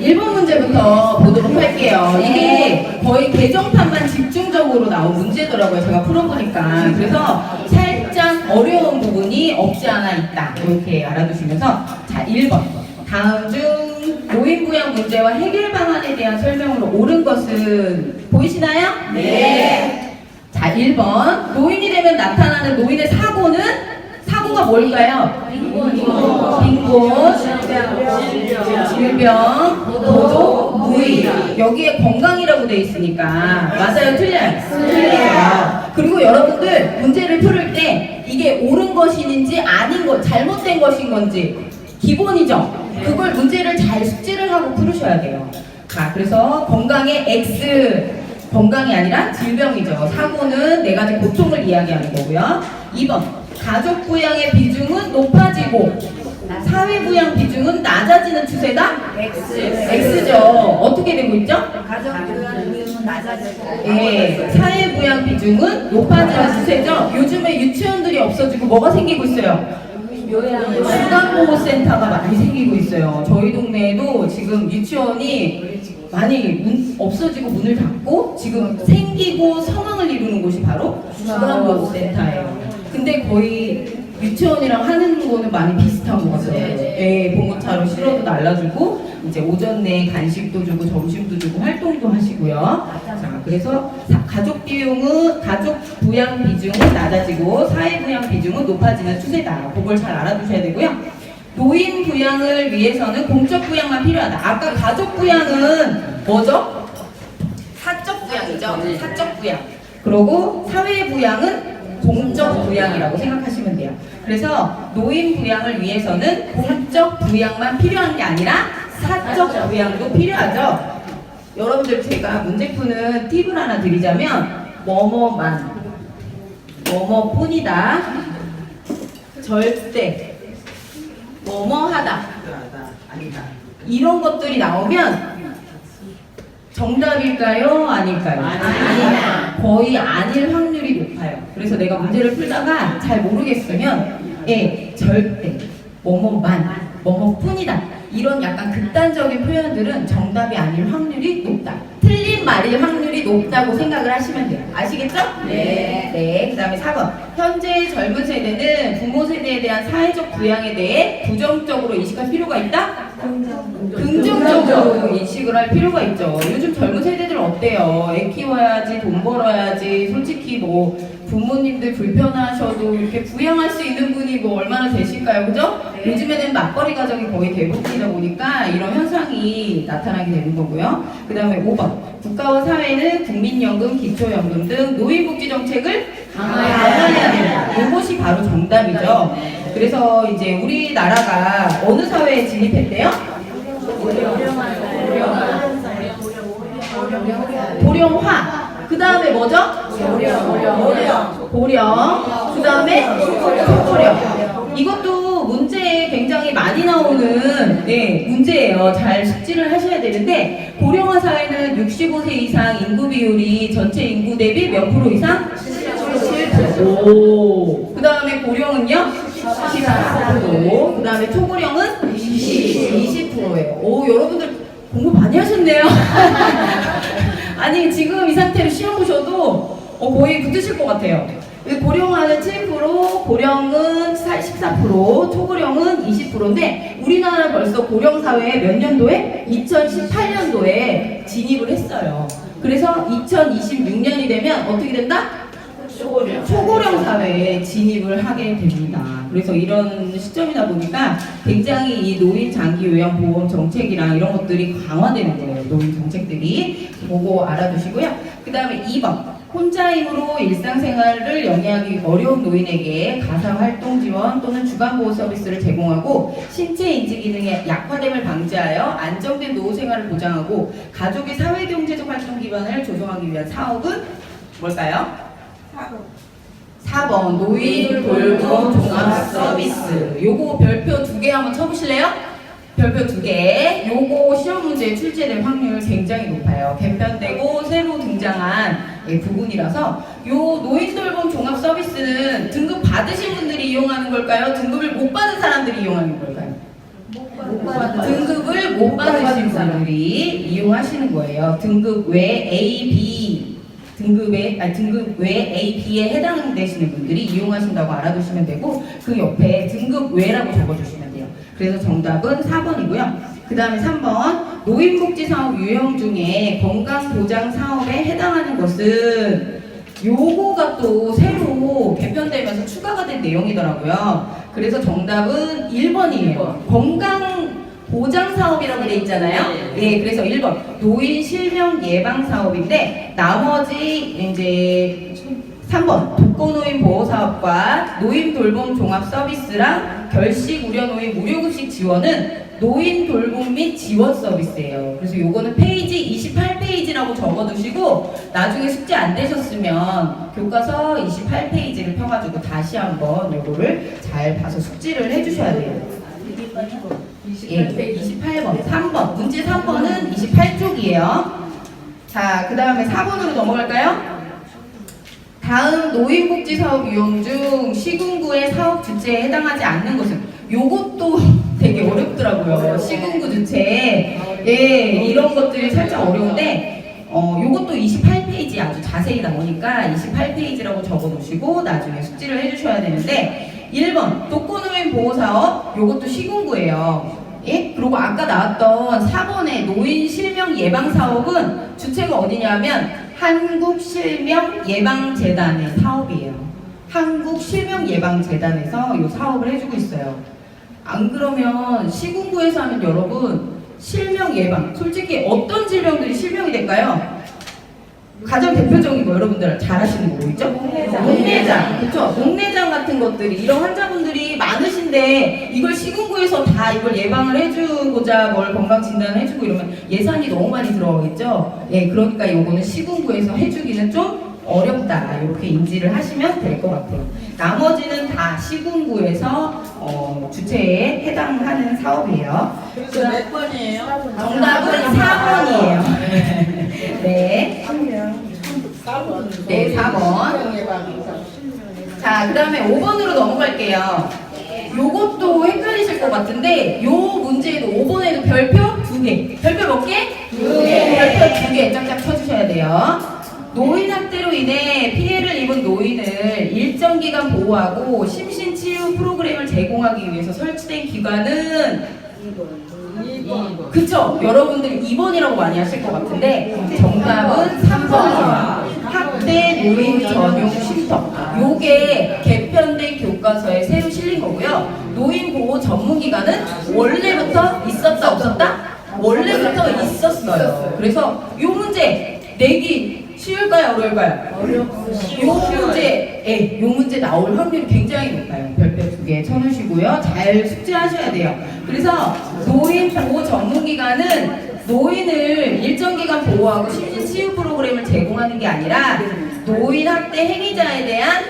1번 문제부터 보도록 할게요. 이게 거의 개정판만 집중적으로 나온 문제더라고요. 제가 풀어보니까. 그래서 살짝 어려운 부분이 없지 않아 있다. 이렇게 알아두시면서 자, 1번. 다음 중 노인부양 문제와 해결 방안에 대한 설명으로 옳은 것은 보이시나요? 네. 자, 1번. 노인이 되면 나타나는 노인의 사고가 뭘까요? 빈곤, 질병, 고독, 무의. 여기에 건강이라고 돼 있으니까 맞아요? 틀려요? 틀려요. 그리고 여러분들 문제를 풀을 때 이게 옳은 것인지 아닌 것, 잘못된 것인 건지 기본이죠? 그걸 문제를 잘 숙지를 하고 풀으셔야 돼요. 자, 그래서 건강의 X, 건강이 아니라 질병이죠. 사고는 네 가지 고통을 이야기하는 거고요. 2번, 가족 부양의 비중은 높아지고 사회 부양 비중은 낮아지는 추세다? X죠. 어떻게 되고 있죠? 가족 부양 비중은 낮아지고 예, 사회 부양 비중은 높아지는 추세죠. 요즘에 유치원들이 없어지고 뭐가 생기고 있어요? 주간보호센터가 많이 생기고 있어요. 저희 동네에도 지금 유치원이 많이 없어지고 문을 닫고 지금 생기고 성황을 이루는 곳이 바로 주간보호센터예요. 근데 거의 유치원이랑 하는 거는 많이 비슷한 것 같아요. 예, 봉고차로 실어도 날라주고 이제 오전 내에 간식도 주고 점심도 주고 활동도 하시고요. 자, 그래서 가족 부양 비중은 낮아지고 사회 부양 비중은 높아지는 추세다. 그걸 잘 알아두셔야 되고요. 노인 부양을 위해서는 공적 부양만 필요하다. 아까 가족 부양은 뭐죠? 사적 부양이죠. 사적 부양. 그리고 사회 부양은 공적 부양이라고 생각하시면 돼요. 그래서 노인 부양을 위해서는 공적 부양만 필요한 게 아니라 사적 부양도 필요하죠. 여러분들 제가 문제 푸는 팁을 하나 드리자면 뭐뭐만, 뭐뭐뿐이다, 절대, 뭐뭐하다, 아니다. 이런 것들이 나오면 정답일까요? 아닐까요? 아니야. 거의 아닐 확률이 높아요. 그래서 내가 문제를 풀다가 잘 모르겠으면 절대, 뭐뭐만, 뭐뭐뿐이다. 이런 약간 극단적인 표현들은 정답이 아닐 확률이 높다. 틀린 말일 확률이 높다고 생각을 하시면 돼요. 아시겠죠? 네. 그 다음에 4번. 현재 젊은 세대는 부모 세대에 대한 사회적 부양에 대해 부정적으로 인식할 필요가 있다? 긍정적으로 인식을 할 필요가 있죠. 요즘 젊은 세대들 어때요? 애 키워야지, 돈 벌어야지, 솔직히 뭐 부모님들 불편하셔도 이렇게 부양할 수 있는 분이 뭐 얼마나 되실까요? 그죠? 요즘에는 맞벌이 가정이 거의 대부분이다 보니까 이런 현상이 나타나게 되는 거고요. 그 다음에 5번. 국가와 사회는 국민연금, 기초연금 등 노인복지 정책을 강화해야 된다. 이것이 바로 정답이죠. 그래서 이제 우리나라가 어느 사회에 진입했대요? 고령화. 그 다음에 뭐죠? 고령. 그 다음에 초고령. 이것도 문제에 굉장히 많이 나오는 문제예요. 잘 숙지를 하셔야 되는데 고령화 사회는 65세 이상 인구 비율이 전체 인구 대비 몇 프로 이상? 7%. 오. 그 다음에 고령은요? 14%. 그 다음에 초고령은 20%예요. 오, 여러분들 공부 많이 하셨네요. 아니, 지금 이 상태로 시험 보셔도 거의 붙으실 것 같아요. 고령화는 7%, 고령은 14%, 초고령은 20%인데 우리나라 벌써 고령사회에 몇 년도에? 2018년도에 진입을 했어요. 그래서 2026년이 되면 어떻게 된다? 초고령 사회에 진입을 하게 됩니다. 그래서 이런 시점이다 보니까 굉장히 이 노인 장기 요양 보험 정책이랑 이런 것들이 강화되는 거예요. 노인 정책들이. 보고 알아두시고요. 그 다음에 2번. 혼자 힘으로 일상생활을 영위하기 어려운 노인에게 가사활동 지원 또는 주간보호 서비스를 제공하고 신체 인지 기능의 약화됨을 방지하여 안정된 노후 생활을 보장하고 가족의 사회경제적 활동 기반을 조성하기 위한 사업은 뭘까요? 4번 노인 돌봄 종합 서비스. 요거 별표 2개 한번 쳐보실래요? 별표 2개. 요거 시험 문제에 출제될 확률 굉장히 높아요. 개편되고 새로 등장한 부분이라서 요 노인 돌봄 종합 서비스는 등급 받으신 분들이 이용하는 걸까요? 등급을 못 받은 사람들이 이용하는 걸까요? 등급을 못 받으신 분들이 이용하시는 거예요. 등급 외 A, B 등급 외 A, B에 해당되시는 분들이 이용하신다고 알아두시면 되고 그 옆에 등급 외라고 적어주시면 돼요. 그래서 정답은 4번이고요. 그 다음에 3번 노인복지사업 유형 중에 건강보장사업에 해당하는 것은 요거가 또 새로 개편되면서 추가가 된 내용이더라고요. 그래서 정답은 1번이에요. 건강보장사업이라고 돼 있잖아요. 예, 그래서 1번 노인 실명 예방 사업인데 나머지 이제 3번 독거노인 보호사업과 노인 돌봄 종합 서비스랑 결식 우려 노인 무료급식 지원은 노인 돌봄 및 지원 서비스예요. 그래서 요거는 페이지 28페이지라고 적어두시고 나중에 숙제 안 되셨으면 교과서 28페이지를 펴가지고 다시 한번 요거를 잘 봐서 숙지를 해주셔야 돼요. 예, 28번, 3번, 문제 3번은 28쪽이에요. 자, 그 다음에 4번으로 넘어갈까요? 다음 노인복지사업 유형 중 시군구의 사업 주체에 해당하지 않는 것은 요것도 되게 어렵더라고요. 시군구 주체 예, 이런 것들이 살짝 어려운데 요것도 28페이지 아주 자세히 나오니까 28페이지라고 적어놓으시고 나중에 숙지를 해주셔야 되는데 1번 독거노인 보호사업 요것도 시군구예요. 예? 그리고 아까 나왔던 4번의 노인 실명 예방 사업은 주체가 어디냐면 한국실명예방재단의 사업이에요. 한국실명예방재단에서 이 사업을 해주고 있어요. 안 그러면 시군구에서 하면 여러분 실명예방 솔직히 어떤 질병들이 실명이 될까요? 가장 대표적인 거 여러분들 잘 아시는 거 뭐있죠? 목내장. 그쵸? 목내장 같은 것들이 이런 환자분들이 많으신데 이걸 시군구에서 다 이걸 예방을 해주고자 뭘 건강진단을 해주고 이러면 예산이 너무 많이 들어가겠죠? 예, 그러니까 요거는 시군구에서 해주기는 좀 어렵다. 이렇게 인지를 하시면 될 것 같아요. 나머지는 다 시군구에서 주체에 해당하는 사업이에요. 그래서 몇 번이에요? 정답은 4번이에요. 네. 4번. 네, 4번. 자, 그 다음에 5번으로 넘어갈게요. 요것도 헷갈리실 것 같은데 요 문제에도 5번에도 별표 2개. 별표 몇 개? 2개. 별표 2개 짝짝 쳐주셔야 돼요. 노인 학대로 인해 피해를 입은 노인을 일정 기간 보호하고 심신치유 프로그램을 제공하기 위해서 설치된 기관은 2번. 그쵸? 여러분들 2번이라고 많이 하실 것 같은데 정답은 3번이에요. 학대 노인 전용 쉼터. 요게 개편된 교과서에 새로 실린 거고요. 노인 보호 전문기관은 원래부터 있었다 없었다? 원래부터 있었어요. 그래서 요 문제 내기 쉬울까요? 어려울까요? 요 문제 나올 확률이 굉장히 높아요. 별표 2개 쳐놓으시고요. 잘 숙지하셔야 돼요. 그래서 노인 보호 전문기관은 노인을 일정 기간 보호하고 심신치유 프로그램을 제공하는 게 아니라 노인 학대 행위자에 대한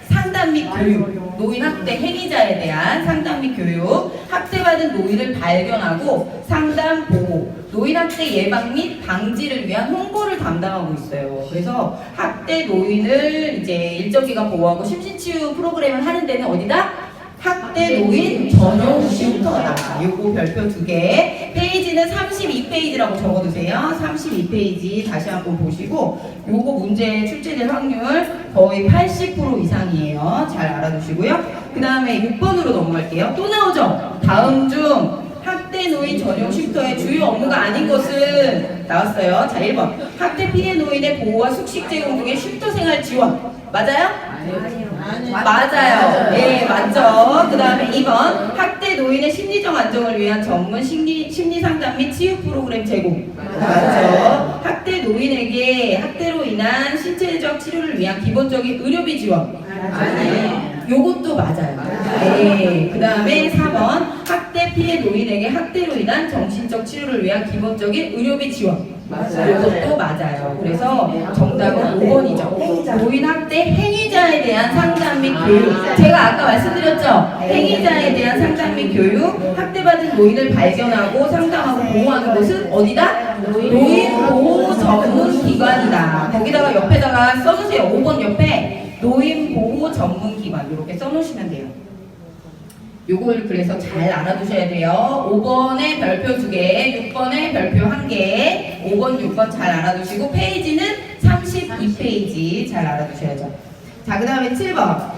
상담 및 교육, 노인 학대 행위자에 대한 상담 및 교육, 학대받은 노인을 발견하고 상담 보호, 노인 학대 예방 및 방지를 위한 홍보를 담당하고 있어요. 그래서 학대 노인을 이제 일정 기간 보호하고 심신치유 프로그램을 하는 데는 어디다? 학대 노인 전용 쉼터다. 요거 별표 2개. 페이지는 32페이지라고 적어두세요. 32페이지 다시 한번 보시고 요거 문제 출제될 확률 거의 80% 이상이에요. 잘 알아두시고요. 그 다음에 6번으로 넘어갈게요. 또 나오죠? 다음 중 학대 노인 전용 쉼터의 주요 업무가 아닌 것은 나왔어요. 자, 1번 학대 피해 노인의 보호와 숙식 제공 등의 쉼터 생활 지원. 맞아요? 맞아요. 예, 맞죠. 그 다음에 2번 학대 노인의 심리적 안정을 위한 전문 심리 상담 및 치유 프로그램 제공. 맞죠. 학대 노인에게 학대로 인한 신체적 치료를 위한 기본적인 의료비 지원. 요것도 맞아요. 네. 그 다음에 4번 학대 피해 노인에게 학대로 인한 정신적 치료를 위한 기본적인 의료비 지원. 이것도 맞아요. 그래서 정답은 5번이죠. 노인 학대 행위자에 대한 상담 및 교육. 제가 아까 말씀드렸죠. 행위자에 대한 상담 및 교육. 학대받은 노인을 발견하고 상담하고 보호하는 곳은 어디다? 노인 보호 전문 기관이다. 거기다가 옆에다가 써주세요. 5번 옆에 노인 보호 전문 기관 이렇게 써놓으시면 돼요. 요걸 그래서 잘 알아두셔야 돼요. 5번에 별표 2개, 6번에 별표 1개, 5번, 6번 잘 알아두시고 페이지는 32페이지 잘 알아두셔야죠. 자, 그 다음에 7번.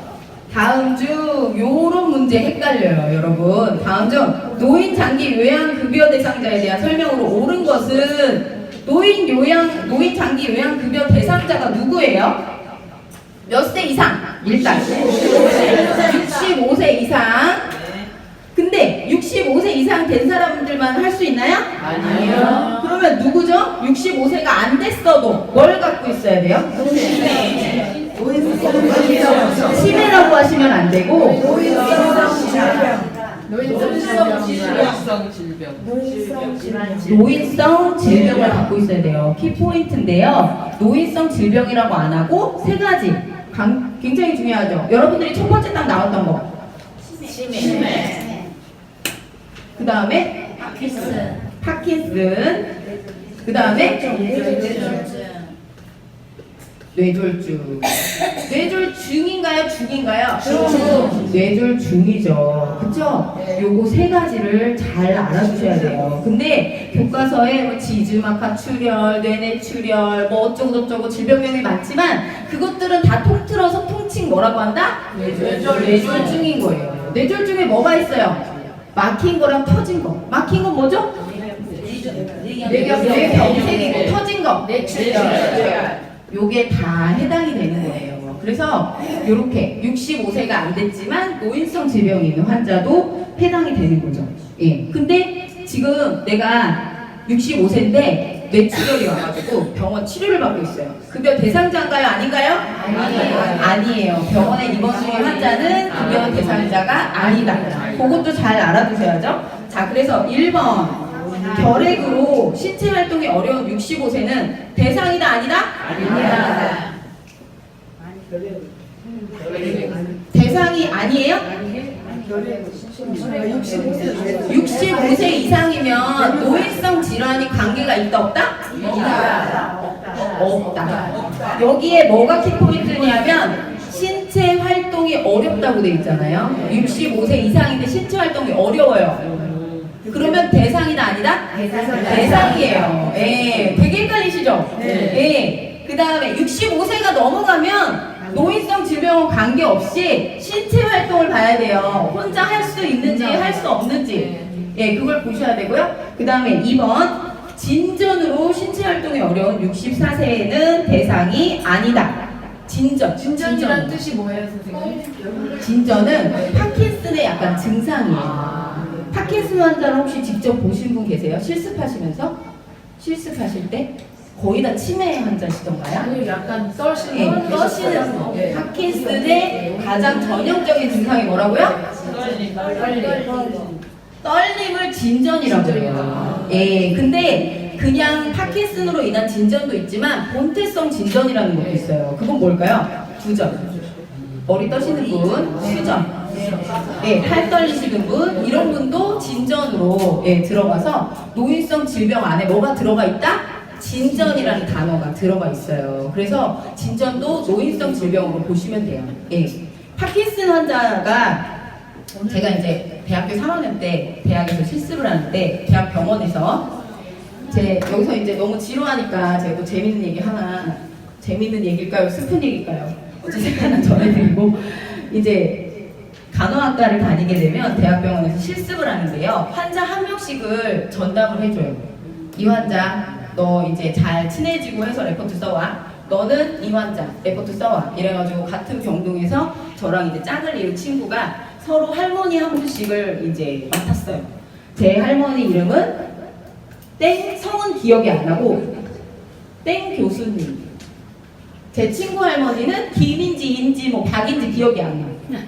다음 중 요런 문제 헷갈려요, 여러분. 다음 중 노인 장기 요양급여 대상자에 대한 설명으로 옳은 것은 노인 장기 요양급여 대상자가 누구예요? 몇 세 이상? 일단 65세 이상. 근데 65세 이상 된 사람들만 할 수 있나요? 아니요. 그러면 누구죠? 65세가 안 됐어도 뭘 갖고 있어야 돼요? 치매라고 하시면 안 되고 노인성 질병. 노인성 질병을 갖고 있어야 돼요. 키포인트인데요. 노인성 질병이라고 안 하고 세 가지 굉장히 중요하죠. 여러분들이 첫 번째 딱 나왔던 거. 치매. 그 다음에 파킨슨. 그 다음에 뇌졸중. 뇌졸중인가요? 중인가요? 뇌졸중이죠. 그쵸? 요거 세 가지를 잘 알아두셔야 돼요. 근데 교과서에 뭐 지즈마카 출혈, 뇌내출혈, 뭐 어쩌고저쩌고 질병명이 많지만 그것들은 다 통틀어서 통칭 뭐라고 한다? 뇌졸중인 거예요. 뇌졸중에 뭐가 있어요? 막힌 거랑 터진 거. 막힌 건 뭐죠? 뇌경색이고 터진 거. 뇌출혈. 요게 다 해당이 되는 거예요. 그래서 요렇게 65세가 안 됐지만 노인성 질병이 있는 환자도 해당이 되는 거죠. 예. 근데 지금 내가 65세인데 뇌출혈이 와가지고 병원 치료를 받고 있어요. 급여 대상자인가요? 아닌가요? 아니에요. 병원에 입원 중인 환자는 급여 대상자가 아니다. 그것도 잘 알아두셔야죠. 자, 그래서 1번. 결핵으로 신체 활동이 어려운 65세는 대상이다 아니다? 아닙니다. 대상이 아니에요? 65세 이상이면 노인성 질환이 관계가 있다 없다? 없다. 여기에 뭐가 키포인트냐면 신체 활동이 어렵다고 돼 있잖아요. 65세 이상인데 신체 활동이 어려워요. 그러면 대상이다 아니다? 대상이에요. 예, 되게 헷갈리시죠? 예. 그 다음에 65세가 넘어가면 노인성 질병은 관계없이 신체 활동을 봐야 돼요. 혼자 할 수 있는지 할 수 없는지. 예, 그걸 보셔야 되고요. 그 다음에 2번. 진전으로 신체 활동이 어려운 64세는 대상이 아니다. 진전이란 뜻이 뭐예요, 선생님? 진전은 파킨슨의 약간 증상이에요. 파킨슨 환자를 혹시 직접 보신 분 계세요? 실습하시면서? 실습하실 때? 거의 다 치매 환자시던가요? 아니, 약간 떨시는. 네, 떠시는 파킨슨의 가장 전형적인 증상이 뭐라고요? 떨림을 진전이라고 해요. 예, 근데 그냥 파킨슨으로 인한 진전도 있지만 본태성 진전이라는 것도 있어요. 그건 뭘까요? 두전. 머리 떠시는 분, 수전. 예, 팔 떨리시는 분, 이런 분도 진전으로 예, 들어가서 노인성 질병 안에 뭐가 들어가 있다? 진전이라는 단어가 들어가 있어요. 그래서 진전도 노인성 질병으로 보시면 돼요. 예. 파킨슨 환자가 제가 이제 대학교 3학년 때 대학에서 실습을 하는데 대학 병원에서 여기서 이제 너무 지루하니까 제가 또 재밌는 얘기 하나, 재밌는 얘기일까요? 슬픈 얘기일까요? 어쨌든 하나 전해드리고 이제 간호학과를 다니게 되면 대학병원에서 실습을 하는데요. 환자 한 명씩을 전담을 해줘요. 이 환자 너 이제 잘 친해지고 해서 레포트 써와. 너는 이 환자 레포트 써와. 이래가지고 같은 병동에서 저랑 이제 짝을 이룬 친구가 서로 할머니 한 분씩을 이제 맡았어요. 제 할머니 이름은 땡, 성은 기억이 안 나고 땡 교수님. 제 친구 할머니는 김인지 인지 뭐 박인지 기억이 안 나.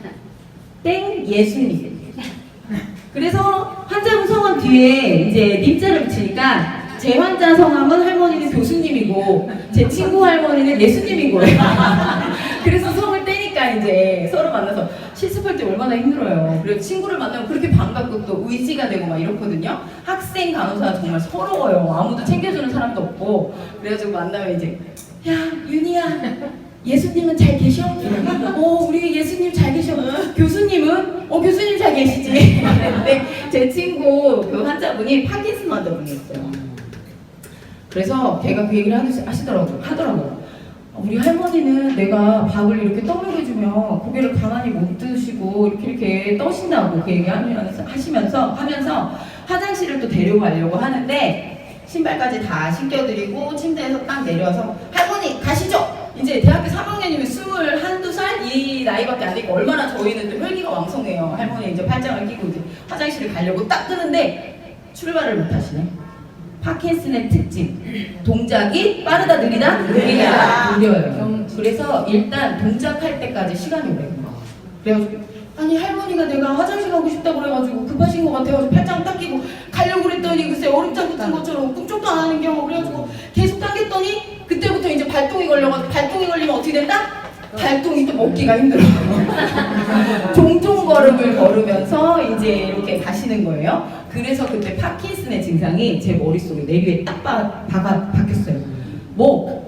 땡 예수님. 그래서 환자분 성함 뒤에 이제 님자를 붙이니까 제 환자 성함은 할머니는 교수님이고 제 친구 할머니는 예수님인 거예요. 그래서 성을 떼니까 이제 서로 만나서 실습할 때 얼마나 힘들어요. 그리고 친구를 만나면 그렇게 반갑고 또 의지가 되고 막 이렇거든요. 학생 간호사 정말 서러워요. 아무도 챙겨주는 사람도 없고. 그래가지고 만나면 이제 야 윤희야 예수님은 잘 계셔? 우리 예수님 잘 계셔. 교수님은? 교수님 잘 계시지. 근데 제 친구 그 환자분이 파킨슨 환자분이었어요. 그래서 걔가 그 얘기를 하더라고요. 우리 할머니는 내가 밥을 이렇게 떠먹여주면 고개를 가만히 못 드시고 이렇게 떠신다고 그 얘기 하면서 화장실을 또 데려가려고 하는데 신발까지 다 신겨드리고 침대에서 딱 내려와서 할머니 가시죠! 이제 대학교 3학년이면 21~2살 이 나이밖에 안 되고 얼마나 저희는 또 혈기가 왕성해요. 할머니 이제 팔짱을 끼고 이제 화장실을 가려고 딱 뜨는데 출발을 못 하시네. 파킨슨의 특징. 동작이 빠르다 느리다? 느려요. 그래서 일단 동작할 때까지 시간이 오래 걸려요. 그래가지고 아니 할머니가 내가 화장실 가고 싶다고 그래가지고 급하신 것 같아가지고 팔짱 딱 끼고 가려고 그랬더니 글쎄 얼음장 붙은 것처럼 꿈쩍도 안 하는 경우 그래가지고 계속 당겼더니 그때부터 이제 발동이 걸려가지고 발동이 걸리면 어떻게 된다? 발동이 또 먹기가 힘들어요. 종종 걸음을 걸으면서 이제 이렇게 가시는 거예요. 그래서 그때 파킨슨의 증상이 제 머릿속에 내리에 딱 박혔어요.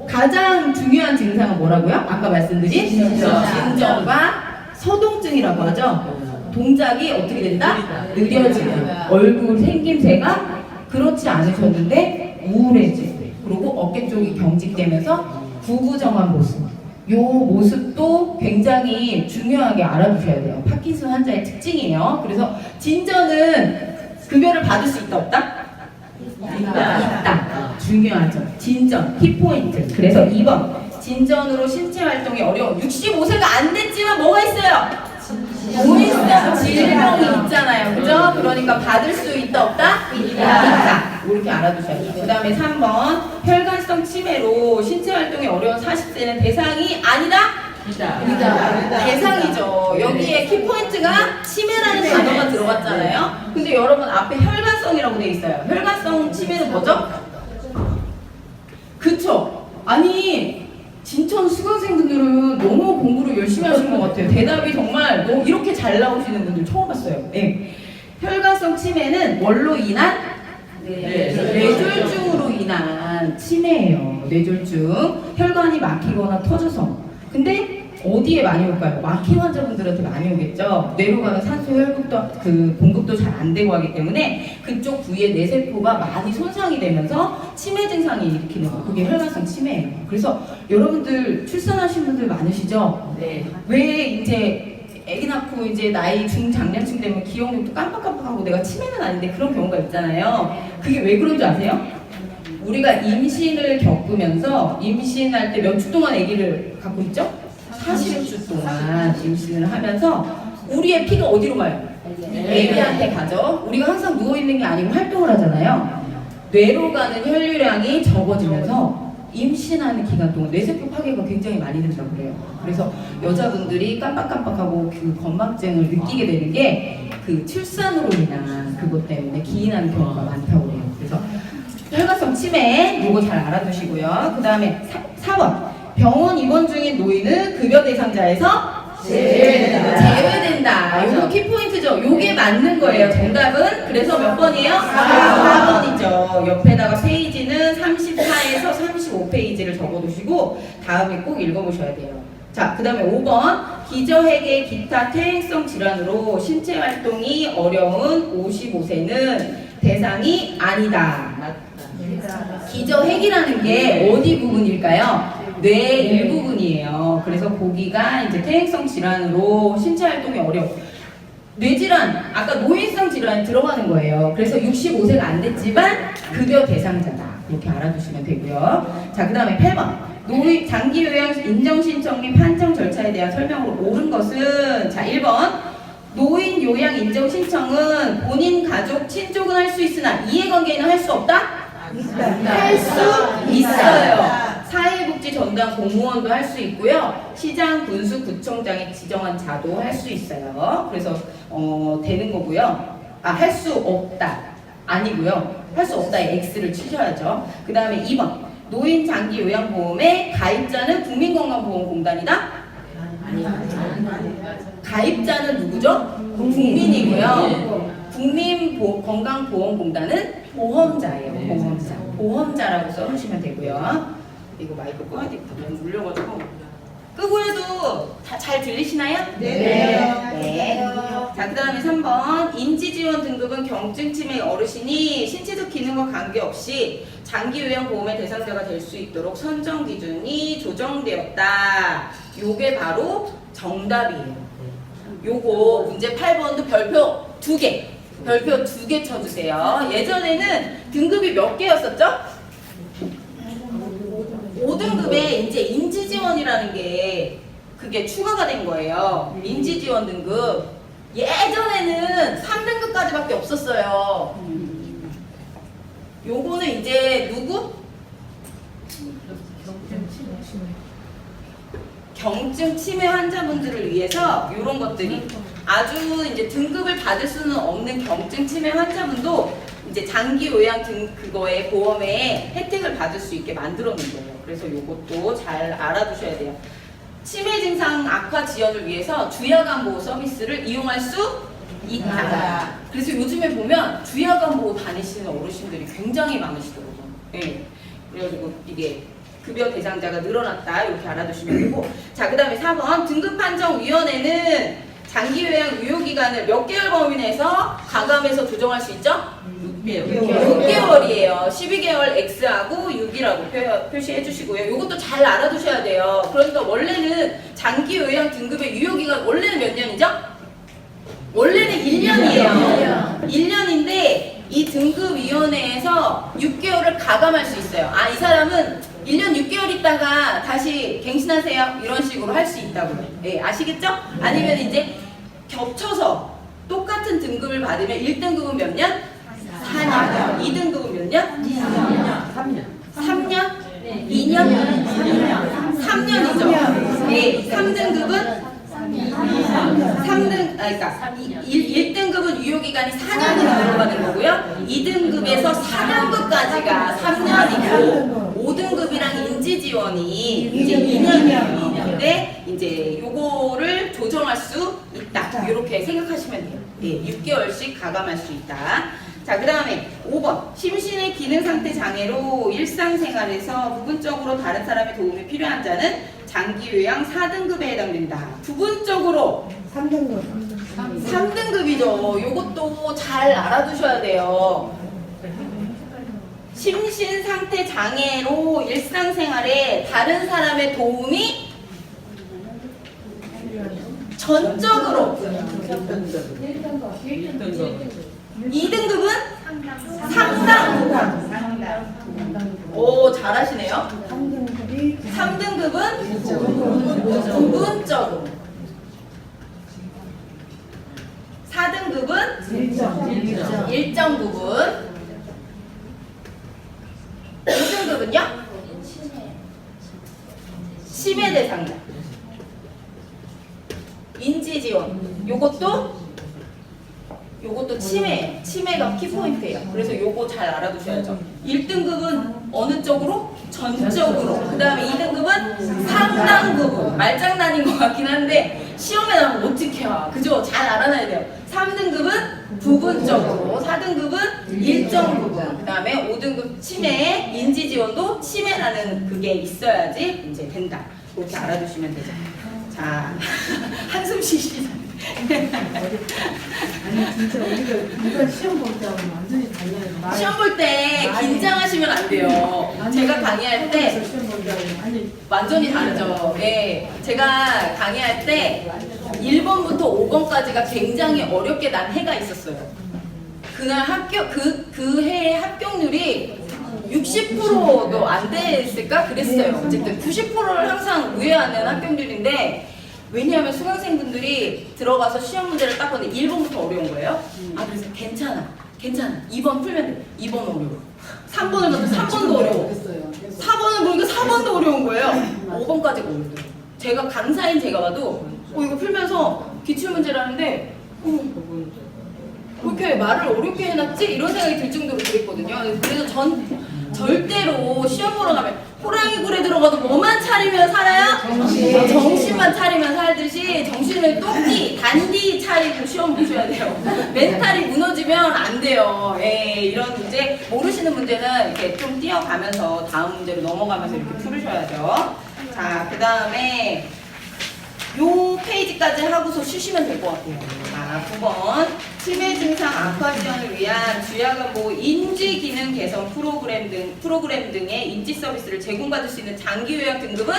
가장 중요한 증상은 뭐라고요? 아까 말씀드린 진정과 서동증이라고 하죠. 동작이 어떻게 된다? 느려지는 얼굴 생김새가 그렇지 않으셨는데 우울해지고 그리고 어깨 쪽이 경직되면서 구부정한 모습. 요 모습도 굉장히 중요하게 알아두셔야 돼요. 파킨슨 환자의 특징이에요. 그래서 진전은 급여를 받을 수 있다 없다? 있다. 중요하죠. 진전, 키포인트. 그래서 2번 진전으로 신체 활동이 어려운 65세가 안 됐지만 뭐가 있어요? 고일성 질병이 있잖아요. 그죠? 그러니까 받을 수 있다 없다? 있다. 이렇게 알아두셔야 돼요. 그 다음에 3번 혈관성 치매로 신체 활동이 어려운 40세는 대상이 아니다? 있다. 대상이죠. 여기에 키포인트가 치매라는 단어가 들어갔잖아요. 근데 여러분 앞에 혈관성이라고 돼 있어요. 혈관성 치매는 뭐죠? 그쵸? 아니 진천 수강생분들은 너무 공부를 열심히 하신 것 같아요. 대답이 정말 이렇게 잘 나오시는 분들 처음 봤어요. 네. 혈관성 치매는 뭘로 인한? 뇌졸중으로 인한 치매예요. 뇌졸중. 혈관이 막히거나 터져서. 근데 어디에 많이 올까요? 막힘 환자분들한테 많이 오겠죠. 뇌로 가는 산소 혈급도 공급도 잘 안 되고 하기 때문에 그쪽 부위의 뇌세포가 많이 손상이 되면서 치매 증상이 일으키는 거. 그게 혈관성 치매예요. 그래서 여러분들 출산하신 분들 많으시죠? 네. 왜 이제 아기 낳고 이제 나이 중장년층 되면 기억력도 깜빡깜빡하고 내가 치매는 아닌데 그런 경우가 있잖아요. 그게 왜 그런 줄 아세요? 우리가 임신을 겪으면서 임신할 때 몇 주 동안 아기를 갖고 있죠? 40주 동안 임신을 하면서 우리의 피가 어디로 가요? 애기한테 가죠. 우리가 항상 누워있는 게 아니고 활동을 하잖아요. 뇌로 가는 혈류량이 적어지면서 임신하는 기간 동안 뇌세포 파괴가 굉장히 많이 된다고 그래요. 그래서 여자분들이 깜빡깜빡하고 그 건망증을 느끼게 되는 게 그 출산으로 인한 그것 때문에 기인하는 경우가 많다고 해요. 그래서 혈관성 치매 요거 잘 알아두시고요. 그 다음에 4번 병원 입원 중인 노인은 급여 대상자에서 제외된다. 요거 키포인트죠. 요게 맞는 거예요. 정답은 그래서 몇 번이에요? 4번이죠. 옆에다가 페이지는 34에서 35페이지를 적어두시고 다음에 꼭 읽어보셔야 돼요. 자, 그 다음에 5번 기저핵의 기타 퇴행성 질환으로 신체 활동이 어려운 55세는 대상이 아니다. 기저핵이라는 게 어디 부분일까요? 뇌 일부분이에요. 그래서 거기가 이제 퇴행성 질환으로 신체 활동이 어려워. 뇌질환, 아까 노인성 질환에 들어가는 거예요. 그래서 65세가 안 됐지만 급여 대상자다. 이렇게 알아두시면 되고요. 자, 그 다음에 8번. 장기 요양 인정 신청 및 판정 절차에 대한 설명으로 옳은 것은 자, 1번. 노인 요양 인정 신청은 본인 가족 친족은 할 수 있으나 이해관계인은 할 수 없다? 할 수 있어요. 사회복지 전담 공무원도 할 수 있고요. 시장, 군수, 구청장이 지정한 자도 할 수 있어요. 그래서 되는 거고요. 할 수 없다. 아니고요. 할 수 없다에 X를 치셔야죠. 그 다음에 2번. 노인 장기 요양보험의 가입자는 국민건강보험공단이다? 가입자는 누구죠? 국민이고요. 국민건강보험공단은 보험자예요. 보험자라고 써주시면 되고요. 이거 마이크 꺼야 되겠다. 너무 물려가지고. 끄고 해도 다 잘 들리시나요? 네. 자, 그 다음에 3번. 인지지원 등급은 경증 치매 어르신이 신체적 기능과 관계없이 장기요양보험의 대상자가 될 수 있도록 선정 기준이 조정되었다. 요게 바로 정답이에요. 요거 문제 8번도 별표 2개. 별표 2개 쳐주세요. 예전에는 등급이 몇 개였었죠? 5등급에 이제 인지지원이라는 게 그게 추가가 된 거예요. 인지지원 등급. 예전에는 3등급까지밖에 없었어요. 요거는 이제 누구? 경증 치매 환자분들을 위해서 이런 것들이 아주 이제 등급을 받을 수는 없는 경증 치매 환자분도 이제 장기 요양 등 그거에 보험에 혜택을 받을 수 있게 만들어 놓은 거예요. 그래서 요것도 잘 알아두셔야 돼요. 치매 증상 악화 지연을 위해서 주야간 보호 서비스를 이용할 수 있다. 그래서 요즘에 보면 주야간 보호 다니시는 어르신들이 굉장히 많으시더라고요. 예. 그래가지고 이게 급여 대상자가 늘어났다 이렇게 알아두시면 되고, 자 그다음에 4번 등급판정위원회는 장기요양 유효기간을 몇 개월 범위 내에서 가감해서 조정할 수 있죠? 6개월이에요. 12개월 X하고 6이라고 표시해 주시고요. 이것도 잘 알아두셔야 돼요. 그러니까 원래는 장기요양 등급의 유효기간 원래는 몇 년이죠? 원래는 1년이에요. 1년인데 이 등급위원회에서 6개월을 가감할 수 있어요. 아, 이 사람은 1년 6개월 있다가 다시 갱신하세요. 이런 식으로 할 수 있다고요. 네, 아시겠죠? 아니면 이제 겹쳐서 똑같은 등급을 받으면 1등급은 몇 년? 4년. 2등급은 몇 년? 3년. 3년? 2년? 3년이죠. 네, 3등급은 1등급은 유효기간이 4년으로 들어가는 거고요. 2등급에서 4등급까지가 3년이고 5등급이랑 인지지원이 이제 2년이에요. 근데 이제 요거를 조정할 수 있다. 이렇게 생각하시면 돼요. 네, 6개월씩 가감할 수 있다. 자, 그 다음에 5번. 심신의 기능상태 장애로 일상생활에서 부분적으로 다른 사람의 도움이 필요한 자는 장기요양 4등급에 해당된다. 부분적으로 3등급이죠. 요것도 잘 알아두셔야 돼요. 심신상태 장애로 일상생활에 다른 사람의 도움이 전적으로 2등급은 상당. 오, 잘하시네요. 3등급은 부분적으로. 4등급은 일정 부분. 5등급은요? 치매 대상자. 인지지원. 요것도 치매가 키포인트예요. 그래서 요거 잘 알아두셔야죠. 1등급은 어느 쪽으로? 전적으로. 그 다음에 2등급은 상당 부분. 말장난인 것 같긴 한데 시험에 나오면 어떻게 와? 그죠? 잘 알아놔야 돼요. 3등급은 부분적으로, 4등급은 일정 부분. 그 다음에 5등급 치매, 인지지원도 치매라는 그게 있어야지 이제 된다. 그렇게 알아두시면 되죠. 자, 한숨 쉬시죠. 아니 진짜 우리가 이번 시험 볼 때하고 완전히 달라요. 시험 볼 때 긴장하시면 안 돼요. 제가 강의할 때 시험 볼 때하고 아니 완전히 다르죠. 네, 제가 강의할 때 1번부터 5번까지가 굉장히 어렵게 난 해가 있었어요. 그날 그 해의 합격률이 60%도 안 됐을까? 그랬어요. 어쨌든 90%를 항상 우회하는 합격률인데, 왜냐하면 수강생분들이 들어가서 시험 문제를 딱 보는데 1번부터 어려운 거예요. 아, 그래서 괜찮아. 2번 풀면 돼. 2번 어려워. 3번을 봐도 3번도 어려워. 4번을 보니까 4번도 어려운 거예요. 5번까지가 어렵더라고요. 제가 강사인 제가 봐도 이거 풀면서 기출문제라는데 왜 이렇게 말을 어렵게 해놨지? 이런 생각이 들 정도로 그랬거든요. 그래서 절대로 시험 보러 가면 호랑이 굴에 들어가도 뭐만 차리면 살아요? 정신만 차리면 살듯이 정신을 똑띠, 단디 차리고 시험 보셔야 돼요. 멘탈이 무너지면 안 돼요. 예, 이런 문제, 모르시는 문제는 이렇게 좀 뛰어가면서 다음 문제로 넘어가면서 이렇게 풀으셔야죠. 자, 그 다음에 요 페이지까지 하고서 쉬시면 될 것 같아요. 자, 9번 치매 증상 악화 지원을 위한 주야간 보호 인지 기능 개선 프로그램 등의 인지 서비스를 제공받을 수 있는 장기 요약 등급은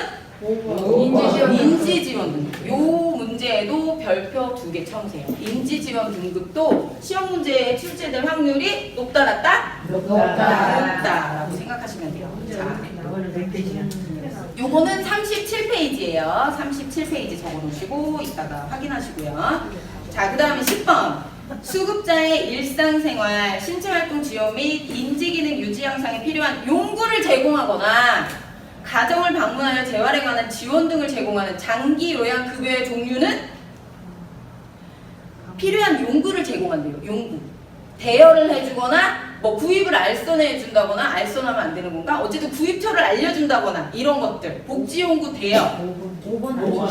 인지 지원 등급. 요 문제에도 별표 2개 쳐주세요. 인지 지원 등급도 시험 문제에 출제될 확률이 높다 낮다? 높다라고 생각하시면 돼요. 자, 요거는 37페이지예요. 37페이지 적어놓으시고 이따가 확인하시고요. 자, 그 다음에 10번 수급자의 일상생활, 신체활동 지원 및 인지기능 유지 향상에 필요한 용구를 제공하거나 가정을 방문하여 재활에 관한 지원 등을 제공하는 장기 요양급여의 종류는 필요한 용구를 제공한대요. 용구. 대여를 해주거나 뭐 구입을 알선해 준다거나 알선하면 안 되는 건가? 어쨌든 구입처를 알려준다거나 이런 것들. 복지용구 대여.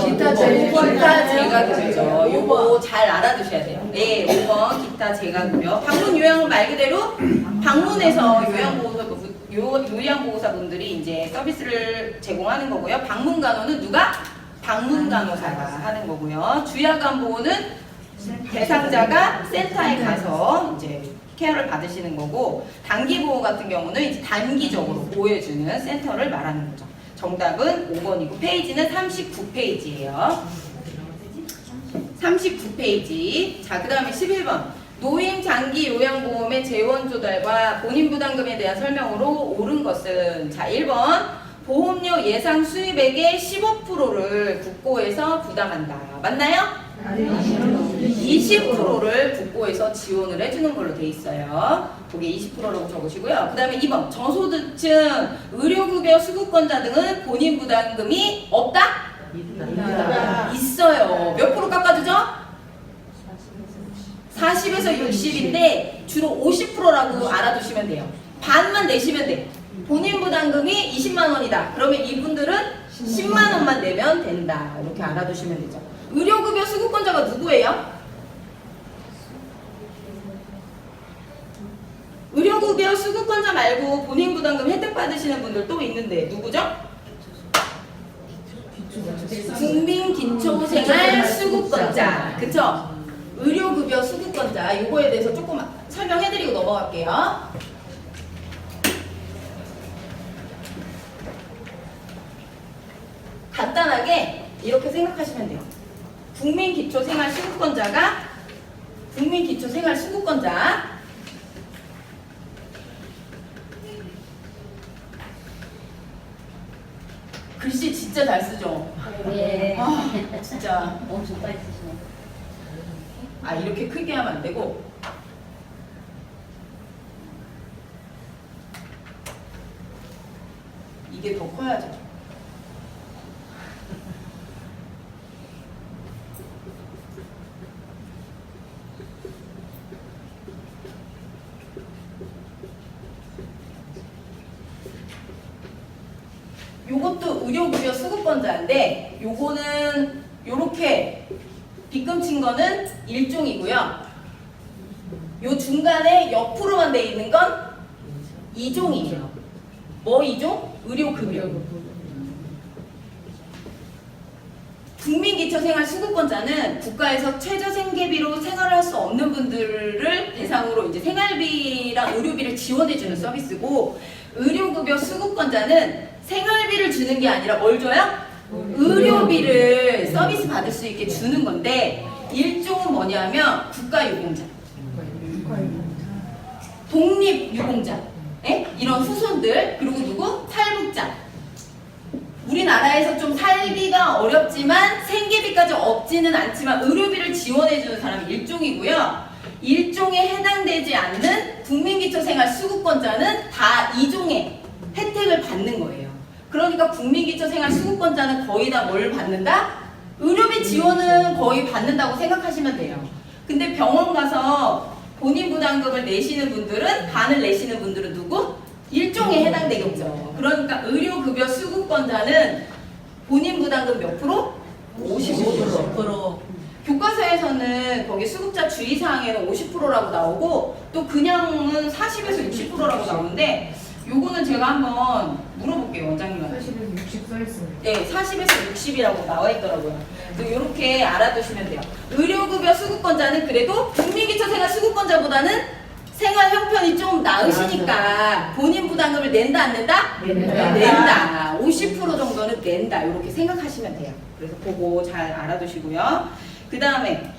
기타 재가급여죠. 요거 잘 알아두셔야 돼요. 네, 5번 기타 재가급여. 방문 요양은 말 그대로 방문해서 요양보호사분들이 이제 서비스를 제공하는 거고요. 방문간호는 누가? 방문간호사가 하는 거고요. 주야간 보호는 대상자가 센터에 가서 이제 케어를 받으시는 거고, 단기 보호 같은 경우는 이제 단기적으로 보호해주는 센터를 말하는 거죠. 정답은 5번이고 페이지는 39페이지예요. 39페이지. 자, 그 다음에 11번. 노인 장기 요양보험의 재원 조달과 본인 부담금에 대한 설명으로 옳은 것은, 자, 1번 보험료 예상 수입액의 15%를 국고에서 부담한다. 맞나요? 20%를 국고에서 지원을 해주는 걸로 돼 있어요. 거기에 20%라고 적으시고요. 그 다음에 2번 저소득층 의료급여 수급권자 등은 본인 부담금이 없다? 있어요. 몇 프로 깎아주죠? 40에서 60인데 주로 50%라고 알아두시면 돼요. 반만 내시면 돼. 본인 부담금이 20만 원이다. 그러면 이분들은 10만 원만 내면 된다. 이렇게 알아두시면 되죠. 의료급여 수급권자가 누구예요? 의료급여 수급권자 말고 본인 부담금 혜택 받으시는 분들 또 있는데 누구죠? 국민기초생활 수급권자. 그쵸? 의료급여 수급권자. 요거에 대해서 조금 설명해드리고 넘어갈게요. 간단하게 이렇게 생각하시면 돼요. 국민기초생활수급권자 글씨 진짜 잘 쓰죠? 네. 아, 진짜. 엄청 빨리 쓰시네. 아, 이렇게 크게 하면 안 되고 이게 더 커야죠. 요것도 의료급여 수급권자인데 요거는 요렇게 빗금친 거는 1종이고요. 요 중간에 옆으로만 돼 있는 건 2종이에요. 뭐 2종? 의료급여. 국민기초생활수급권자는 국가에서 최저생계비로 생활을 할 수 없는 분들을 대상으로 이제 생활비랑 의료비를 지원해주는 서비스고, 의료급여 수급권자는 생활비를 주는 게 아니라 뭘 줘요? 의료비를 서비스 받을 수 있게 주는 건데, 일종은 뭐냐면 국가유공자, 독립유공자, 이런 후손들, 그리고 누구? 탈북자. 우리나라에서 좀 살기가 어렵지만 생계비까지 없지는 않지만 의료비를 지원해주는 사람이 일종이고요. 일종에 해당되지 않는 국민기초생활수급권자는 다 2종의 혜택을 받는 거예요. 그러니까 국민기초생활수급권자는 거의 다 뭘 받는다? 의료비 지원은 거의 받는다고 생각하시면 돼요. 근데 병원 가서 본인 부담금을 내시는 분들은, 반을 내시는 분들은 누구? 일종에 해당되겠죠. 그러니까 의료급여 수급권자는 본인 부담금 몇 프로? 55%. 교과서에서는 거기 수급자 주의사항에는 50%라고 나오고, 또 그냥은 40에서 60%라고 나오는데, 요거는 제가 한번 물어볼게요, 원장님한테. 40에서 60%. 네, 40에서 60이라고 나와 있더라고요. 이렇게 알아두시면 돼요. 의료급여 수급권자는 그래도 국민기초생활 수급권자보다는 생활 형편이 좀 나으시니까 본인 부담금을 낸다 안 낸다? 낸다. 50% 정도는 낸다. 이렇게 생각하시면 돼요. 그래서 그거 잘 알아두시고요. 그 다음에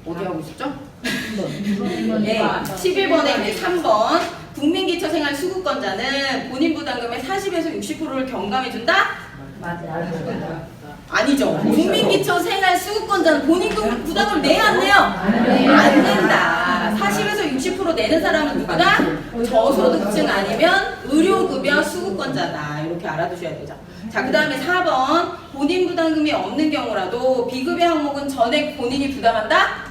어디 하고 있었죠? 네, 11번에 이제 3번 국민기초생활 수급권자는 본인 부담금의 40에서 60%를 경감해준다? 아니죠. 국민기초생활 수급권자는 본인 부담금을 내야 안 내요? 안 낸다. 40에서 60% 내는 사람은 누구다? 저소득층 아니면 의료급여 수급권자다. 이렇게 알아두셔야 되죠. 자, 그 다음에 4번 본인 부담금이 없는 경우라도 비급여 항목은 전액 본인이 부담한다?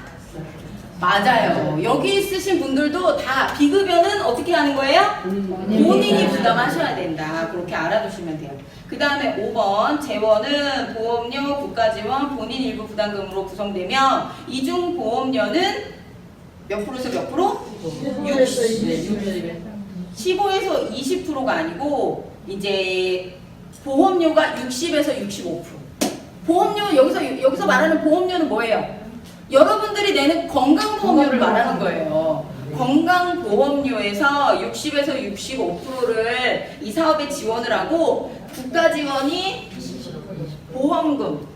맞아요. 여기 있으신 분들도 다 비급여는 어떻게 하는 거예요? 본인이 부담하셔야 된다. 그렇게 알아두시면 돼요. 그 다음에 5번 재원은 보험료, 국가지원, 본인 일부 부담금으로 구성되며 이중 보험료는 몇 프로에서 몇 프로? 15에서 20%가 아니고 이제 보험료가 60에서 65%. 보험료 여기서 말하는 보험료는 뭐예요? 여러분들이 내는 건강보험료를 말하는 거예요. 건강보험료에서 60에서 65%를 이 사업에 지원을 하고 국가지원이 보험금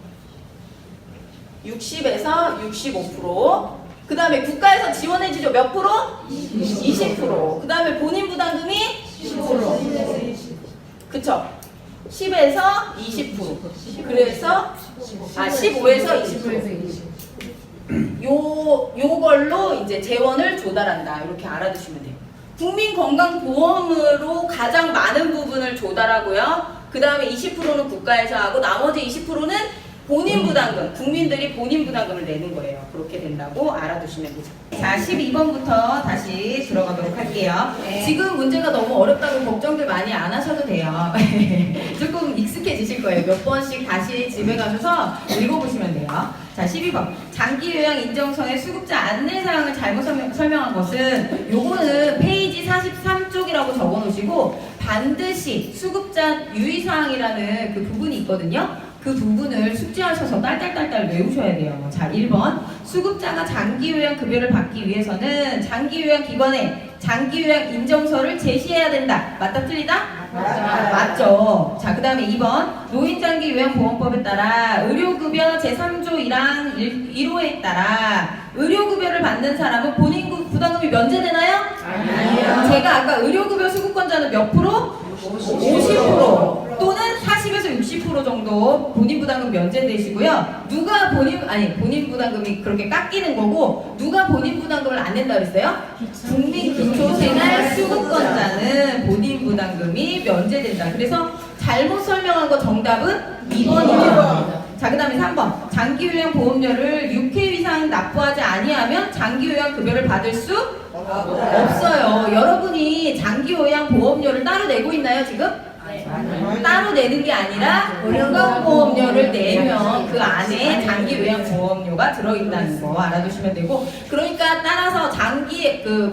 60에서 65%. 그 다음에 국가에서 지원해주죠. 몇 프로? 20%. 그 다음에 본인 부담금이 10%. 그쵸? 10에서 20%. 그래서 15에서 20%. 요걸로 이제 재원을 조달한다. 이렇게 알아두시면 돼요. 국민건강보험으로 가장 많은 부분을 조달하고요. 그 다음에 20%는 국가에서 하고 나머지 20%는 본인 부담금, 국민들이 본인 부담금을 내는 거예요. 그렇게 된다고 알아두시면 되죠. 자, 12번부터 다시 들어가도록 할게요. 지금 문제가 너무 어렵다고 걱정들 많이 안 하셔도 돼요. 조금 익숙해지실 거예요. 몇 번씩 다시 집에 가셔서 읽어보시면 돼요. 자, 12번. 장기요양 인정서의 수급자 안내사항을 잘못 설명한 것은 요거는 페이지 43쪽이라고 적어놓으시고 반드시 수급자 유의사항이라는 그 부분이 있거든요. 그 부분을 숙지하셔서 딸딸딸딸 외우셔야 돼요. 자, 1번. 수급자가 장기요양 급여를 받기 위해서는 장기요양 기관에 장기요양 인정서를 제시해야 된다. 맞다 틀리다? 맞죠. 자, 그 다음에 2번. 노인장기요양보험법에 따라 의료급여 제3조 1항 1호에 따라 의료급여를 받는 사람은 본인 부담금이 면제되나요? 아니요. 제가 아까 의료급여 수급권자는 몇 프로? 50% 또는 40에서 60% 정도 본인 부담금 면제되시고요. 누가 본인 부담금이 그렇게 깎이는 거고 누가 본인 부담금을 안 낸다 그랬어요? 국민기초생활 수급권자는 본인 부담금이 면제된다. 그래서 잘못 설명한 거 정답은 2번이에요. 자, 그 다음에 3번. 장기요양 보험료를 6회 이상 납부하지 아니하면 장기요양 급여를 받을 수 없어요. 여러분이 장기요양 보험료를 따로 내고 있나요, 지금? 따로 내는 게 아니라 건강보험료를 내면 그 안에 장기요양보험료가 들어있다는 거 알아두시면 되고, 그러니까 따라서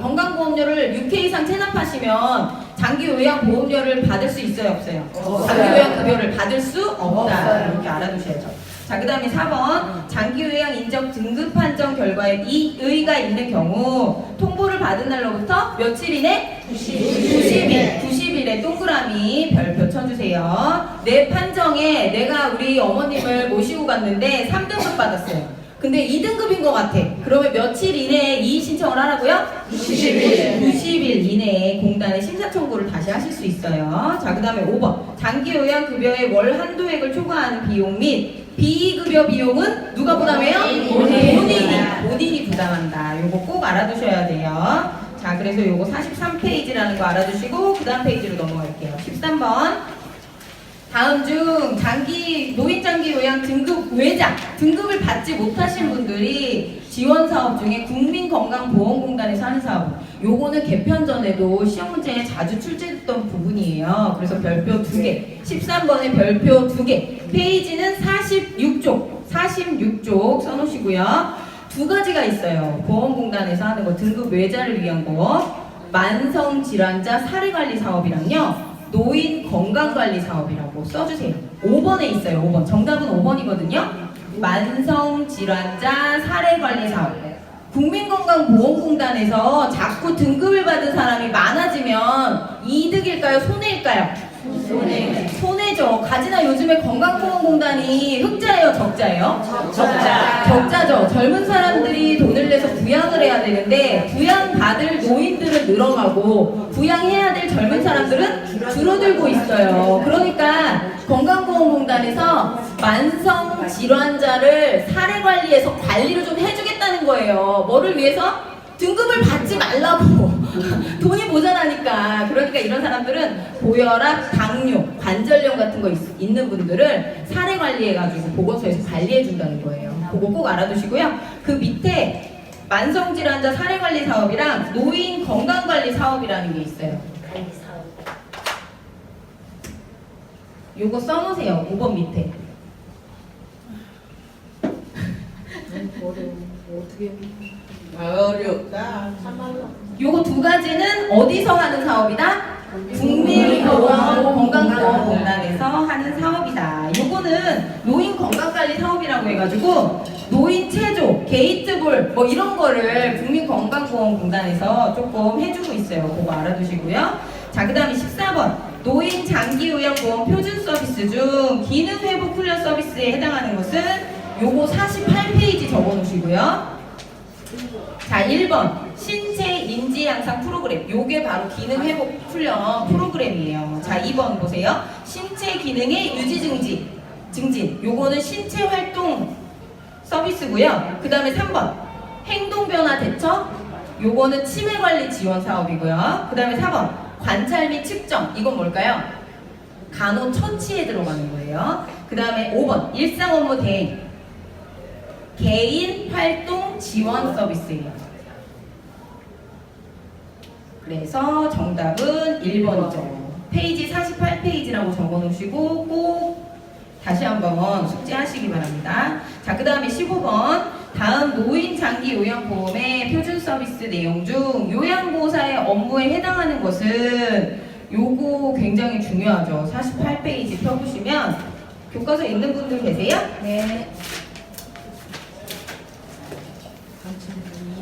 건강보험료를 6회 이상 체납하시면 장기요양보험료를 받을 수 있어요, 없어요? 장기요양급여를 받을 수 없다. 이렇게 알아두셔야죠. 자, 그 다음에 4번. 장기요양 인정 등급 판정 결과에 이의가 있는 경우 통보를 받은 날로부터 며칠 이내? 90일에 동그라미 별표 쳐주세요. 내 판정에 내가 우리 어머님을 모시고 갔는데 3등급 받았어요. 근데 2등급인 것 같아. 그러면 며칠 이내에 이의 신청을 하라고요? 90일 이내에 공단에 심사 청구를 다시 하실 수 있어요. 자, 그 다음에 5번. 장기요양급여의 월 한도액을 초과하는 비용 및 비급여 비용은 누가 부담해요? 본인이 부담한다. 요거 꼭 알아두셔야 돼요. 자, 그래서 요거 43페이지라는 거 알아두시고 그 다음 페이지로 넘어갈게요. 13번. 다음 중 노인장기요양 등급 외자 등급을 받지 못하신 분들이 지원사업 중에 국민건강보험공단에서 하는 사업, 요거는 개편 전에도 시험 문제에 자주 출제됐던 부분이에요. 그래서 별표 2개, 13번에 별표 2개, 페이지는 46쪽 써놓으시고요. 두 가지가 있어요. 보험공단에서 하는 거 등급 외자를 위한 거, 만성질환자 사례관리 사업이랑요, 노인 건강관리 사업이라고 써주세요. 5번에 있어요. 5번. 정답은 5번이거든요. 만성질환자 사례관리 사업. 국민건강보험공단에서 자꾸 등급을 받은 사람이 많아지면 이득일까요? 손해일까요? 손해죠. 가지나 요즘에 건강보험공단이 흑자예요? 적자예요? 적자죠. 젊은 사람들이 돈을 내서 부양을 해야 되는데 부양받을 노인들은 늘어가고 부양해야 될 젊은 사람들은 줄어들고 있어요. 그러니까 건강보험공단에서 만성질환자를 사례관리해서 관리를 좀 해주겠다는 거예요. 뭐를 위해서? 등급을 받지 말라고. 돈이 모자라니까. 그러니까 이런 사람들은 고혈압, 당뇨, 관절염 같은 거 있는 분들을 사례 관리해가지고 보건소에서 관리해준다는 거예요. 그거 꼭 알아두시고요. 그 밑에 만성질환자 사례 관리 사업이랑 노인 건강관리 사업이라는 게 있어요. 요거 써놓으세요. 5번 밑에. 어떻게 어렵다. 참말로. 요거 두 가지는 어디서 하는 사업이다? 국민건강보험공단에서 하는 사업이다. 요거는 노인 건강관리 사업이라고 해가지고 노인 체조, 게이트볼 뭐 이런 거를 국민건강보험공단에서 조금 해주고 있어요. 그거 알아두시고요. 자, 그 다음에 14번 노인 장기요양보험 표준 서비스 중 기능회복 훈련 서비스에 해당하는 것은 요거 48페이지 적어놓으시고요. 자, 1번 신체 인지 향상 프로그램. 요게 바로 기능 회복 훈련 프로그램이에요. 자, 2번 보세요. 신체 기능의 유지 증진. 요거는 신체 활동 서비스고요. 그 다음에 3번 행동 변화 대처. 요거는 치매 관리 지원 사업이고요. 그 다음에 4번 관찰 및 측정. 이건 뭘까요? 간호처치에 들어가는 거예요. 그 다음에 5번 일상 업무 대행. 개인 활동 지원 서비스예요. 그래서 정답은 1번이죠. 페이지 48페이지라고 적어놓으시고 꼭 다시 한번 숙지하시기 바랍니다. 자, 그 다음에 15번 다음 노인 장기 요양보험의 표준 서비스 내용 중 요양보호사의 업무에 해당하는 것은 요거 굉장히 중요하죠. 48페이지 펴보시면 교과서 있는 분들 계세요? 네.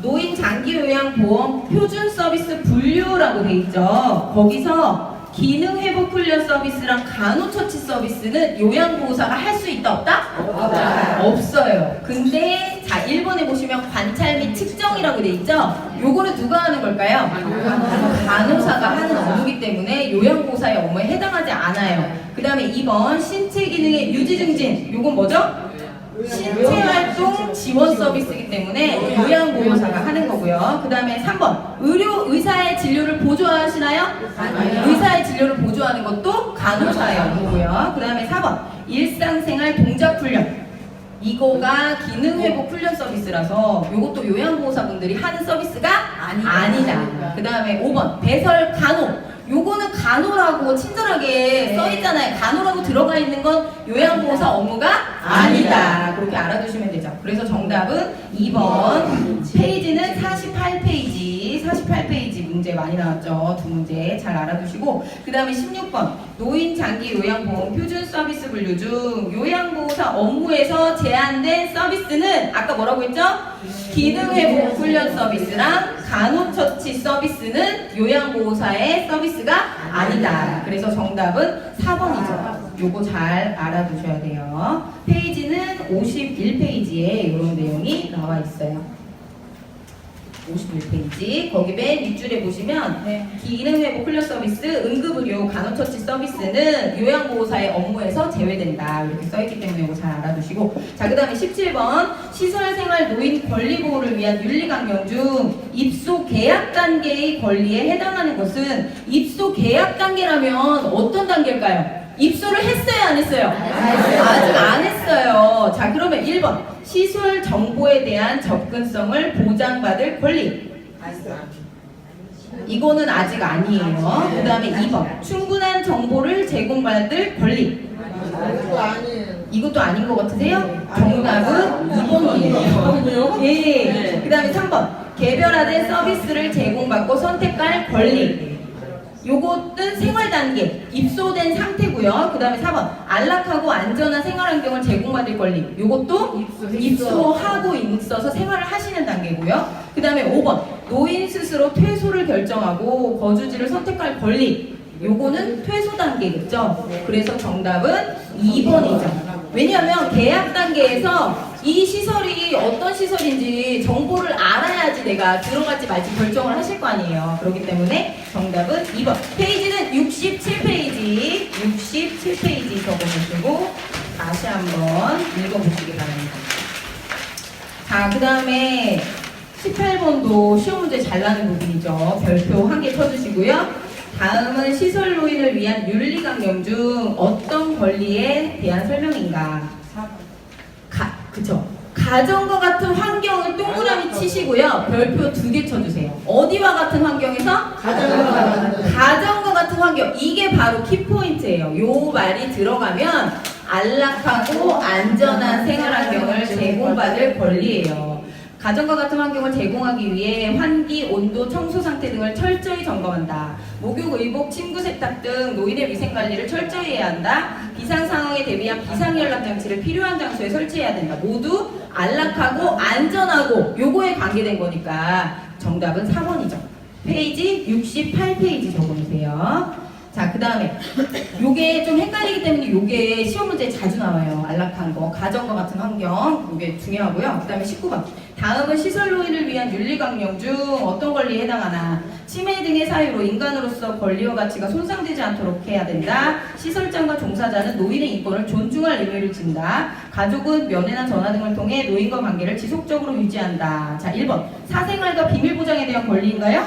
노인 장기요양보험 표준 서비스 분류라고 돼 있죠. 거기서 기능회복 훈련 서비스랑 간호처치 서비스는 요양보호사가 할 수 있다 없다? 없어요. 근데 자 1번에 보시면 관찰 및 측정이라고 돼 있죠. 요거는 누가 하는 걸까요? 간호사가 하는 업무이기 때문에 요양보호사의 업무에 해당하지 않아요. 그 다음에 2번 신체 기능의 유지 증진. 요건 뭐죠? 신체활동 지원 서비스이기 때문에 요양보호사가 하는 거고요. 그 다음에 3번 의사의 진료를 보조하시나요? 의사의 진료를 보조하는 것도 간호사의 업무고요. 그 다음에 4번 일상생활 동작훈련. 이거가 기능회복 훈련 서비스라서 이것도 요양보호사분들이 하는 서비스가 아니다. 그 다음에 5번 배설 간호. 요거는 간호라고 친절하게 써있잖아요. 간호라고 들어가 있는 건 요양보호사 업무가 아니다. 그렇게 알아두시면 되죠. 그래서 정답은 2번. 페이지는 48페이지 문제 많이 나왔죠. 두 문제 잘 알아두시고 그 다음에 16번 노인 장기 요양보험 표준 서비스 분류 중 요양보호사 업무에서 제한된 서비스는 아까 뭐라고 했죠? 기능회복 훈련 서비스랑 간호처치 서비스는 요양보호사의 서비스가 아니다. 그래서 정답은 4번이죠. 요거 잘 알아두셔야 돼요. 페이지는 51페이지에 이런 내용이 나와 있어요. 51페이지 거기 맨 윗줄에 보시면 기능회복 훈련 서비스, 응급의료, 간호처치 서비스는 요양보호사의 업무에서 제외된다 이렇게 써있기 때문에 이거 잘 알아두시고 자 그 다음에 17번 시설생활 노인 권리보호를 위한 윤리강령 중 입소 계약 단계의 권리에 해당하는 것은 입소 계약 단계라면 어떤 단계일까요? 입소를 했어요 안 했어요? 아직 안 했어요. 자 그러면 1번 시설 정보에 대한 접근성을 보장받을 권리. 이거는 아직 아니에요. 그 다음에 2번 충분한 정보를 제공받을 권리. 이것도 아닌 것 같으세요? 정답은 2번이에요. 예. 그 다음에 3번 개별화된 서비스를 제공받고 선택할 권리. 요것은 생활 단계, 입소된 상태고요. 그 다음에 4번, 안락하고 안전한 생활 환경을 제공받을 권리. 요것도 입소하고 있어서 생활을 하시는 단계고요. 그 다음에 5번, 노인 스스로 퇴소를 결정하고 거주지를 선택할 권리. 요거는 퇴소 단계겠죠. 그래서 정답은 2번이죠. 왜냐하면 계약 단계에서 이 시설이 어떤 시설인지 정보를 알아야지 내가 들어갈지 말지 결정을 하실 거 아니에요. 그렇기 때문에 정답은 2번. 페이지는 67페이지, 67페이지 적어보시고 다시 한번 읽어보시기 바랍니다. 자, 그 다음에 18번도 시험 문제 잘 나는 부분이죠. 별표 1개 쳐주시고요. 다음은 시설 노인을 위한 윤리강령 중 어떤 권리에 대한 설명인가? 그쵸. 가정과 같은 환경을 동그라미 치시고요. 별표 2개 쳐주세요. 어디와 같은 환경에서? 가정과 같은 환경. 이게 바로 키포인트예요. 요 말이 들어가면 안락하고 안전한 생활 환경을 제공받을 권리예요. 가정과 같은 환경을 제공하기 위해 환기, 온도, 청소 상태 등을 철저히 점검한다. 목욕, 의복, 침구 세탁 등 노인의 위생 관리를 철저히 해야 한다. 비상 상황에 대비한 비상 연락 장치를 필요한 장소에 설치해야 된다. 모두 안락하고 안전하고 요거에 관계된 거니까 정답은 4번이죠. 페이지 68페이지 적어주세요. 자, 그 다음에 요게 좀 헷갈리기 때문에 요게 시험 문제에 자주 나와요. 안락한 거, 가정과 같은 환경, 요게 중요하고요. 그 다음에 19번. 다음은 시설 노인을 위한 윤리강령 중 어떤 권리에 해당하나? 치매 등의 사유로 인간으로서 권리와 가치가 손상되지 않도록 해야 된다. 시설장과 종사자는 노인의 인권을 존중할 의무를 진다. 가족은 면회나 전화 등을 통해 노인과 관계를 지속적으로 유지한다. 자, 1번. 사생활과 비밀보장에 대한 권리인가요?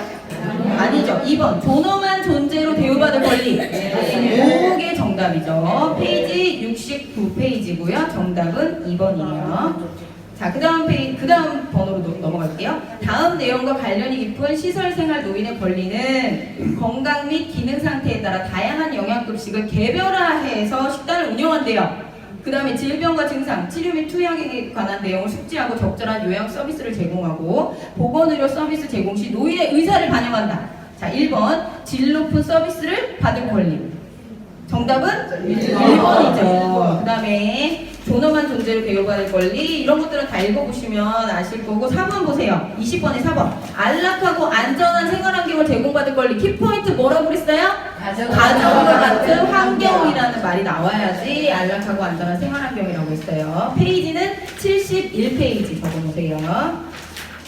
아니죠. 2번. 존엄한 존재로 대우받을 권리. 요게 정답이죠. 페이지 69페이지고요. 정답은 2번이에요. 자, 그 다음 번호로 넘어갈게요. 다음 내용과 관련이 깊은 시설생활 노인의 권리는 건강 및 기능 상태에 따라 다양한 영양급식을 개별화해서 식단을 운영한대요. 그 다음에 질병과 증상, 치료 및 투약에 관한 내용을 숙지하고 적절한 요양 서비스를 제공하고 보건의료 서비스 제공 시 노인의 의사를 반영한다. 자, 1번 질 높은 서비스를 받을 권리. 정답은 1번이죠. 그 다음에 존엄한 존재로 대우받을 권리, 이런 것들은 다 읽어보시면 아실 거고. 4번 보세요. 20번에 4번. 안락하고 안전한 생활 환경을 제공받을 권리. 키포인트 뭐라고 그랬어요? 가정과 같은 환경이라는 말이 나와야지 안락하고 안전한 생활 환경이라고 했어요. 페이지는 71페이지 적어놓으세요.